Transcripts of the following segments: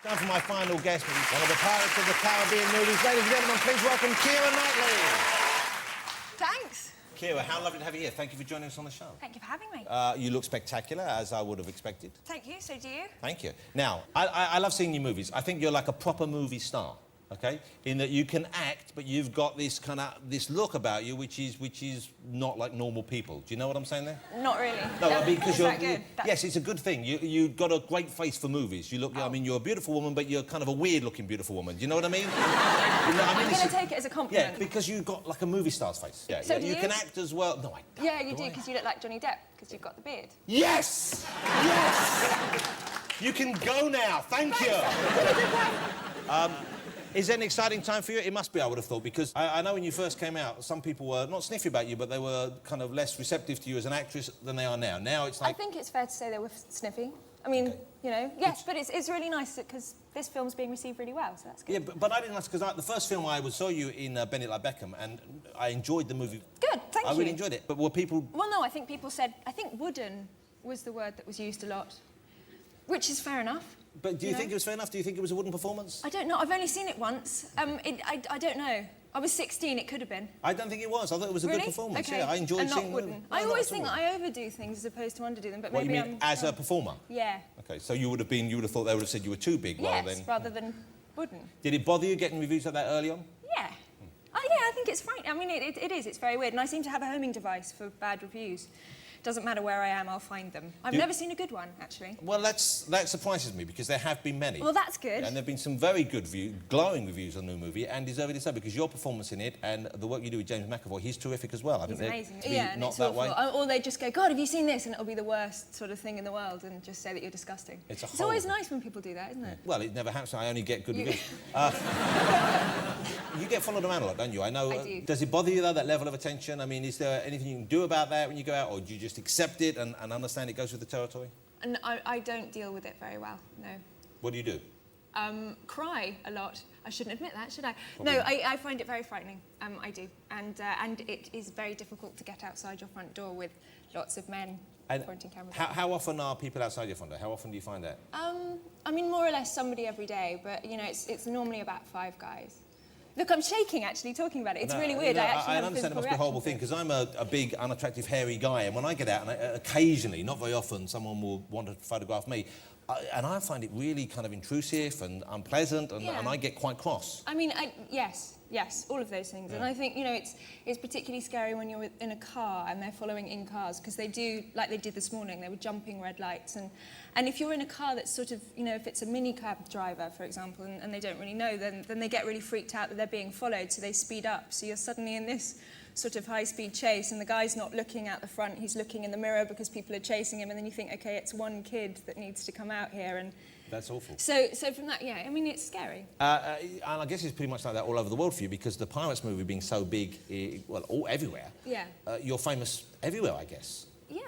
Time for my final guest, one of the Pirates of the Caribbean movies. Ladies and gentlemen, please welcome Keira Knightley. Thanks. Keira, how lovely to have you here. Thank you for joining us on the show. Thank you for having me. You look spectacular, as I would have expected. Thank you, so do you. Thank you. Now, I love seeing your movies. I think you're like a proper movie star, okay? In that you can act, but you've got this kind of this look about you, which is not like normal people. Do you know what I'm saying there? Not really. No, because is you're. that good? Yes, it's a good thing. You've got a great face for movies. You look. Oh. I mean, you're a beautiful woman, but you're kind of a weird-looking beautiful woman. Do you know what I mean? You know, I'm going to take it as a compliment. Yeah, because you've got like a movie star's face. Yeah, So yeah. do You you? can act as well. No, I don't. Yeah, you do, because you look like Johnny Depp, because you've got the beard. Yes! Yes! You can go now. Thank you. Is it an exciting time for you? It must be, I would have thought, because I know when you first came out, some people were not sniffy about you, but they were kind of less receptive to you as an actress than they are now. Now it's like... I think it's fair to say they were sniffy. I mean, okay. You know, yes, but it's really nice because this film's being received really well, so that's good. Yeah, but I didn't like, because the first film I saw you in Bennett Like Beckham, and I enjoyed the movie. Good, thank you. I really enjoyed it. But were people... Well, no, I think people said... I think wooden was the word that was used a lot, which is fair enough. But do you think it was fair enough? Do you think it was a wooden performance? I don't know. I've only seen it once. I don't know. I was 16. It could have been. I don't think it was. I thought it was a Really? good performance. Okay. Yeah, I enjoyed and seeing... not wooden. No, I not always at think all. that I overdo things as opposed to underdo them, but What, maybe you mean as a performer? Yeah. Okay, so you would have thought they would have said you were too big rather than wooden. Did it bother you getting reviews like that early on? Yeah. Oh, yeah, I think it's frightening. I mean, it is. It's very weird. And I seem to have a homing device for bad reviews. Doesn't matter where I am, I'll find them. I've never seen a good one, actually. Well, that surprises me, because there have been many. Well, that's good. And there have been some very good glowing reviews on the new movie, and deservedly so, because your performance in it and the work you do with James McAvoy, he's terrific as well. I He's think amazing. Yeah, and not it's that awful. way. Or they just go, God, have you seen this? And it'll be the worst sort of thing in the world, and just say that you're disgusting. It's always nice when people do that, isn't it? Well, it never happens. I only get good reviews. You get followed around a lot, don't you? I know. I do. Does it bother you, though, that level of attention? I mean, is there anything you can do about that when you go out, or do you just accept it and understand it goes with the territory? And I don't deal with it very well, no. What do you do? Cry a lot. I shouldn't admit that, should I? Probably. No, I find it very frightening. I do. And it is very difficult to get outside your front door with lots of men pointing cameras. How often are people outside your front door? How often do you find that? I mean, more or less somebody every day, but, you know, it's normally about 5 guys. Look, I'm shaking, actually, talking about it. It's really weird. I understand it must be a horrible thing, because I'm a big, unattractive, hairy guy, and when I get out, and occasionally, not very often, someone will want to photograph me, and I find it really kind of intrusive and unpleasant, and I get quite cross. I mean, yes, all of those things. Yeah. And I think, you know, it's particularly scary when you're in a car and they're following in cars, because they do, like they did this morning, they were jumping red lights. And if you're in a car that's sort of, you know, if it's a minicab driver, for example, and they don't really know, then they get really freaked out that they're being followed, so they speed up. So you're suddenly in this sort of high-speed chase, and the guy's not looking out the front, he's looking in the mirror because people are chasing him, and then you think, OK, it's one kid that needs to come out here. And that's awful. So from that, yeah, I mean, it's scary. And I guess it's pretty much like that all over the world for you, because the Pirates movie being so big, everywhere. Yeah. You're famous everywhere, I guess. Yeah.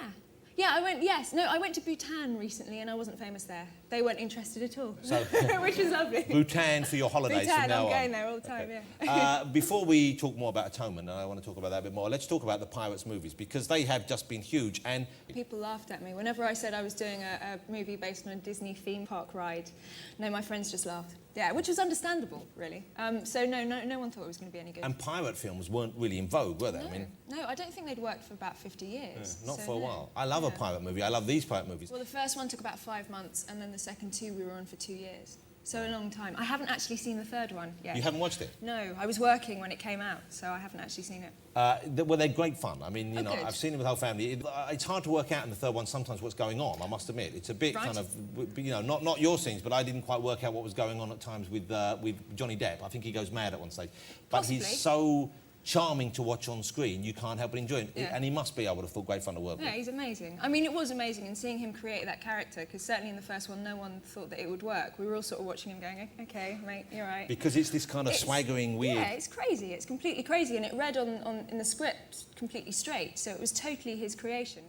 Yeah, I went to Bhutan recently, and I wasn't famous there. They weren't interested at all, So, which was lovely. Bhutan for your holidays Bhutan, from now I'm on. going there all the time, Okay. yeah. Before we talk more about Atonement, and I want to talk about that a bit more, let's talk about the Pirates movies, because they have just been huge, and... People laughed at me. Whenever I said I was doing a movie based on a Disney theme park ride, no, my friends just laughed. Yeah, which was understandable, really. So no one thought it was going to be any good. And pirate films weren't really in vogue, were they? No, I mean, no, I don't think they'd worked for about 50 years. not for a while. I love a pirate movie. I love these pirate movies. Well, the first one took about 5 months, and then the second 2 we were on for 2 years. So a long time. I haven't actually seen the third one yet. You haven't watched it? No, I was working when it came out, so I haven't actually seen it. Well, they're great fun. I mean, you know, good. I've seen it with the whole family. It's hard to work out in the third one sometimes what's going on, I must admit. It's a bit kind of, you know, not your scenes, but I didn't quite work out what was going on at times with Johnny Depp. I think he goes mad at one stage. But Possibly. he's so charming to watch on screen, you can't help but enjoy him. Yeah. And he must be, I would have thought, great fun to work with. Yeah, he's amazing. I mean, it was amazing, and seeing him create that character, because certainly in the first one, no one thought that it would work. We were all sort of watching him going, OK, mate, you're right. Because it's this kind of swaggering, weird... Yeah, it's crazy. It's completely crazy, and it read in the script completely straight, so it was totally his creation.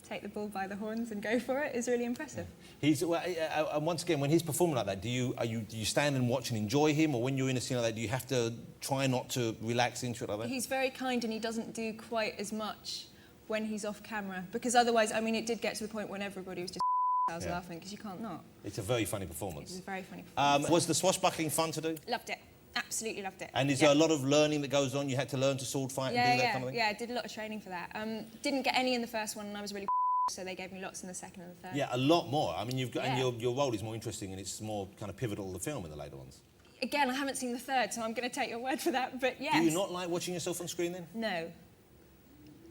Take the bull by the horns and go for it is really impressive. And once again, when he's performing like that, do you stand and watch and enjoy him, or when you're in a scene like that, do you have to try not to relax into it like that? He's very kind, and he doesn't do quite as much when he's off camera, because otherwise, I mean, it did get to the point when everybody was just I was laughing because you can't not. It's a very funny performance. It was a very funny performance. Was the swashbuckling fun to do? Loved it. Absolutely loved it. And is there a lot of learning that goes on? You had to learn to sword fight and do that kind of thing? Yeah, I did a lot of training for that. Didn't get any in the first one, and I was really so they gave me lots in the second and the third. Yeah, a lot more. I mean, you've got, and your role is more interesting and it's more kind of pivotal to the film in the later ones. Again, I haven't seen the third, so I'm going to take your word for that, but yes. Do you not like watching yourself on screen then? No.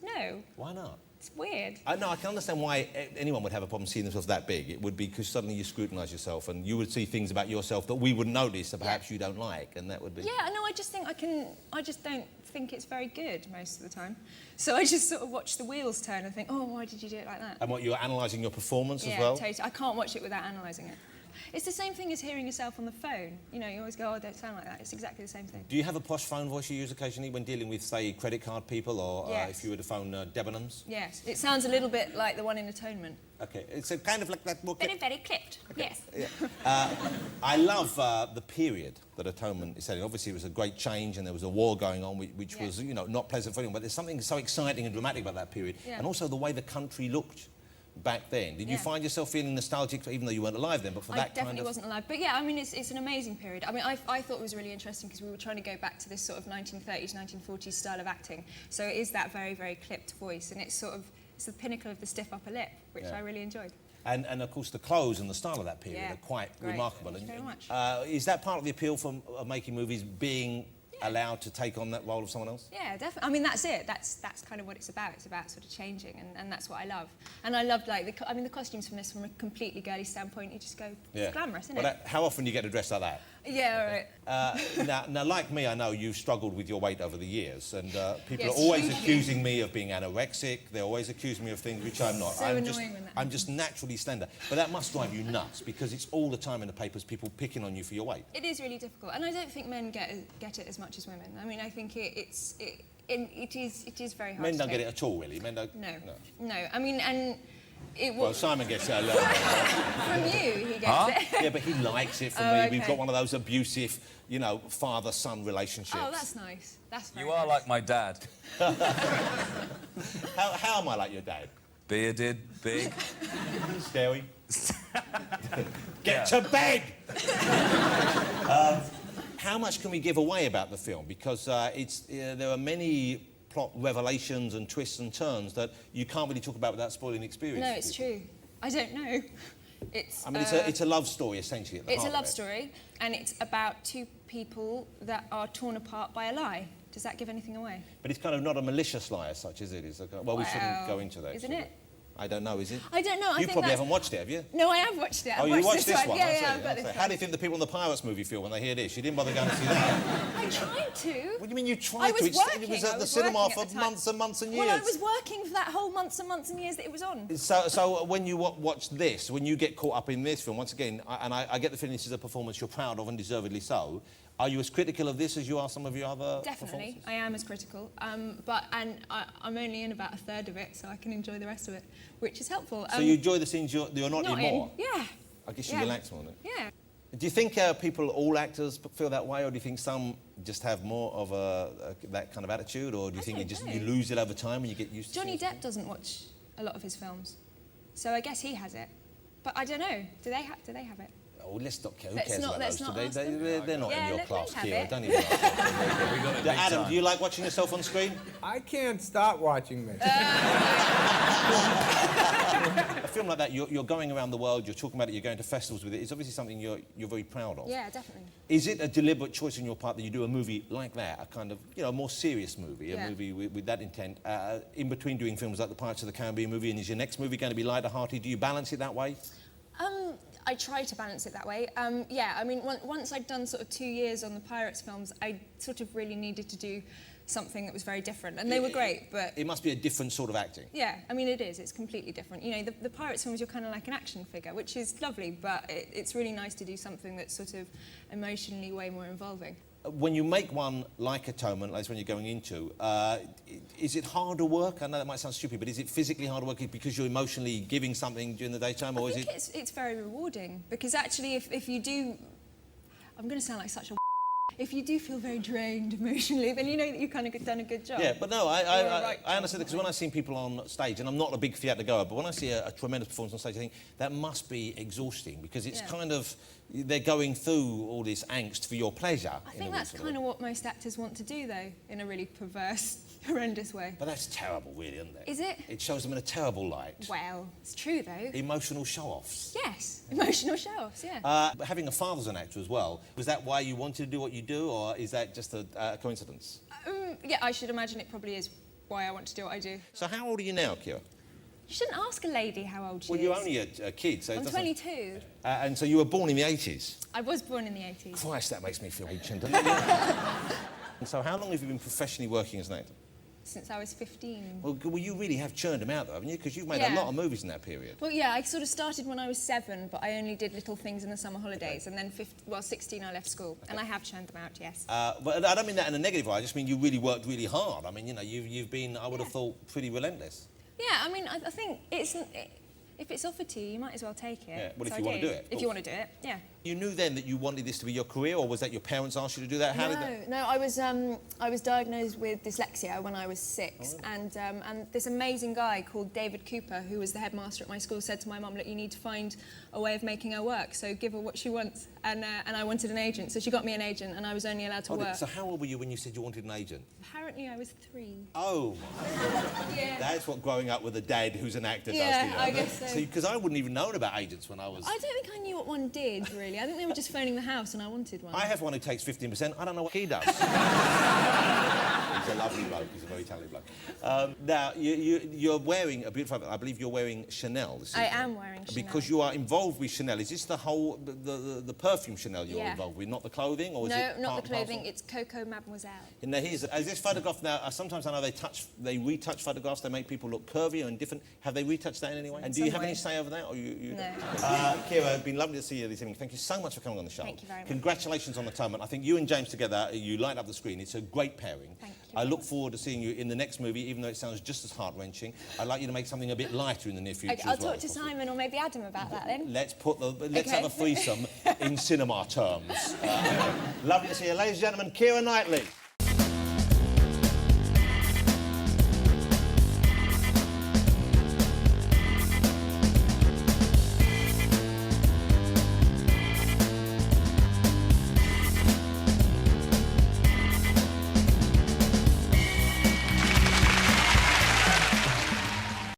No. Why not? It's weird. No, I can understand why anyone would have a problem seeing themselves that big. It would be because suddenly you scrutinise yourself and you would see things about yourself that we wouldn't notice that perhaps you don't like, and that would be... Yeah, no, I just don't think it's very good most of the time. So I just sort of watch the wheels turn and think, oh, why did you do it like that? And what, you're analysing your performance as well? Yeah, totally. I can't watch it without analysing it. It's the same thing as hearing yourself on the phone. You know, you always go, oh, don't sound like that. It's exactly the same thing. Do you have a posh phone voice you use occasionally when dealing with, say, credit card people or if you were to phone Debenhams? Yes, it sounds a little bit like the one in Atonement. OK, it's a kind of like that more... Very, very clipped, yes. Yeah. I love the period that Atonement is set in. Obviously, it was a great change and there was a war going on, which was, you know, not pleasant for anyone, but there's something so exciting and dramatic about that period. Yeah. And also the way the country looked back then. Did you find yourself feeling nostalgic, even though you weren't alive then, but for that kind of... I definitely wasn't alive. But yeah, I mean, it's an amazing period. I mean, I thought it was really interesting because we were trying to go back to this sort of 1930s, 1940s style of acting. So it is that very, very clipped voice, and it's sort of, it's the pinnacle of the stiff upper lip, which I really enjoyed. And of course, the clothes and the style of that period are quite remarkable. Thank you very much. Is that part of the appeal of making movies, being allowed to take on that role of someone else? Yeah, definitely. I mean, that's it. That's kind of what it's about. It's about sort of changing, and that's what I love. And I love, like, the costumes from this, from a completely girly standpoint, you just go, it's glamorous, isn't it? How often do you get to dress like that? Yeah, all right. Now, like me, I know you've struggled with your weight over the years, and people are always accusing me of being anorexic. They're always accusing me of things which I'm not. So annoying when that I'm just naturally slender. But that must drive you nuts, because it's all the time in the papers, people picking on you for your weight. It is really difficult, and I don't think men get it as much as women. I mean, I think it is very hard. Men don't get it at all, really. Men don't. No. I mean, and. Well, Simon gets it a little bit. From you, he gets it. Yeah, but he likes it from me. Okay. We've got one of those abusive, you know, father-son relationships. Oh, that's nice. That's very You are like my dad. How am I like your dad? Bearded, big. Scary. Get to bed! How much can we give away about the film? Because there are many plot revelations and twists and turns that you can't really talk about without spoiling the experience. No, it's true. I don't know. I mean, it's a love story, essentially, at the heart of it. It's a love story, and it's about two people that are torn apart by a lie. Does that give anything away? But it's kind of not a malicious lie as such, is it? Well, we shouldn't go into that. Isn't it? I don't know, is it? I don't know. You probably haven't watched it, have you? No, I have watched it. Oh, you watched this one? Yeah, I've got this one. How do you think the people in the Pirates movie feel when they hear this? You didn't bother going to see that? I tried to. What do you mean you tried to? It was at the cinema for months and months and years. Well, I was working for that whole months and months and years that it was on. So when you watch this, when you get caught up in this film, once again, I get the feeling this is a performance you're proud of and deservedly so. Are you as critical of this as you are some of your other Definitely, I am as critical. I'm only in about a third of it, so I can enjoy the rest of it, which is helpful. So you enjoy the scenes you're not in more? Yeah. I guess you relax more on it. Yeah. Do you think all actors feel that way, or do you think some just have more of that kind of attitude, or do you think you lose it over time and you get used to it? Johnny Depp doesn't watch a lot of his films, so I guess he has it. But I don't know. Do they have it? Oh, let's not care. Who cares about those today? They're not in your class, Keira. It. Don't even ask them. Adam, do you like watching yourself on screen? I can't stop watching me. A film like that, you're going around the world, you're talking about it, you're going to festivals with it. It's obviously something you're very proud of. Yeah, definitely. Is it a deliberate choice on your part that you do a movie like that, a kind of, you know, more serious movie, a movie with that intent, in between doing films like the Pirates of the Caribbean movie, and is your next movie going to be lighter-hearted? Do you balance it that way? I try to balance it that way. Yeah, I mean, once I'd done sort of 2 years on the Pirates films, I sort of really needed to do something that was very different, and they were great, but... It must be a different sort of acting. Yeah, I mean, it is. It's completely different. You know, the Pirates films, you're kind of like an action figure, which is lovely, but it's really nice to do something that's sort of emotionally way more involving. When you make one like Atonement, like when you're going into, is it harder work? I know that might sound stupid, but is it physically harder work because you're emotionally giving something during the daytime, or I think it's very rewarding, because actually if you do... I'm going to sound like such a If you do feel very drained emotionally, then you know that you've kind of done a good job. Yeah, but no, You're right. I understand because when I've seen people on stage, and I'm not a big theatre goer, but when I see a tremendous performance on stage, I think that must be exhausting because it's kind of, they're going through all this angst for your pleasure. I think that's kind of what most actors want to do, though, in a really perverse, horrendous way. But that's terrible, really, isn't it? Is it? It shows them in a terrible light. Well, it's true, though. Emotional show-offs. Yes, emotional show-offs, yeah. But having a father as an actor as well, was that why you wanted to do what you do, or is that just a coincidence? Yeah, I should imagine it probably is why I want to do what I do. So how old are you now, Keira? You shouldn't ask a lady how old she Well, is. you're only a kid, so it I'm doesn't... 22. And so you were born in the 80s? I was born in the 80s. Christ, that makes me feel ancient. And so how long have you been professionally working as an actor? Since I was 15. Well, you really have churned them out, though, haven't you? Because you've made a Yeah. lot of movies in that period. Well, yeah, I sort of started when I was 7, but I only did little things in the summer holidays, and then 16 I left school, and I have churned them out, yes. But I don't mean that in a negative way. I just mean you really worked really hard. I mean, you know, you've been, I would have thought, pretty relentless. Yeah, I mean, I think if it's offered to you, you might as well take it. Yeah, well, if So you I want to do it. If you want to do it, yeah. You knew then that you wanted this to be your career, or was that your parents asked you to do that? How did that... No, I was diagnosed with dyslexia when I was 6, and this amazing guy called David Cooper, who was the headmaster at my school, said to my mum, look, you need to find a way of making her work, so give her what she wants. And I wanted an agent, so she got me an agent, and I was only allowed to work. So how old were you when you said you wanted an agent? Apparently I was 3. Oh, Yeah. that's what growing up with a dad who's an actor Yeah, does to you. I guess so. Because I wouldn't even known about agents when I was... I don't think I knew what one did, really. I think they were just phoning the house and I wanted one. I have one who takes 15%. I don't know what he does. He's a lovely bloke. He's a very talented bloke. Now, you're wearing a beautiful... I believe you're wearing Chanel this I evening. am wearing Chanel. Because you are involved with Chanel. Is this the whole... the perfume Chanel you're involved with, not the clothing? Or is No, it not part the and clothing. parcel? It's Coco Mademoiselle. And now is this photograph now... sometimes I know they retouch photographs. They make people look curvier and different. Have they retouched that in any way? And do you Some have way. any say over that? Or you No. Keira, it's been lovely to see you this evening. Thank you so much for coming on the show. Thank you very much. Congratulations on Atonement. I think you and James together, you light up the screen. It's a great pairing. Thank you. I look forward to seeing you in the next movie, even though it sounds just as heart-wrenching. I'd like you to make something a bit lighter in the near future Okay, as I'll well. talk to Simon or maybe Adam about that then. Let's Okay. have a threesome in cinema terms. Lovely to see you. Ladies and gentlemen, Keira Knightley.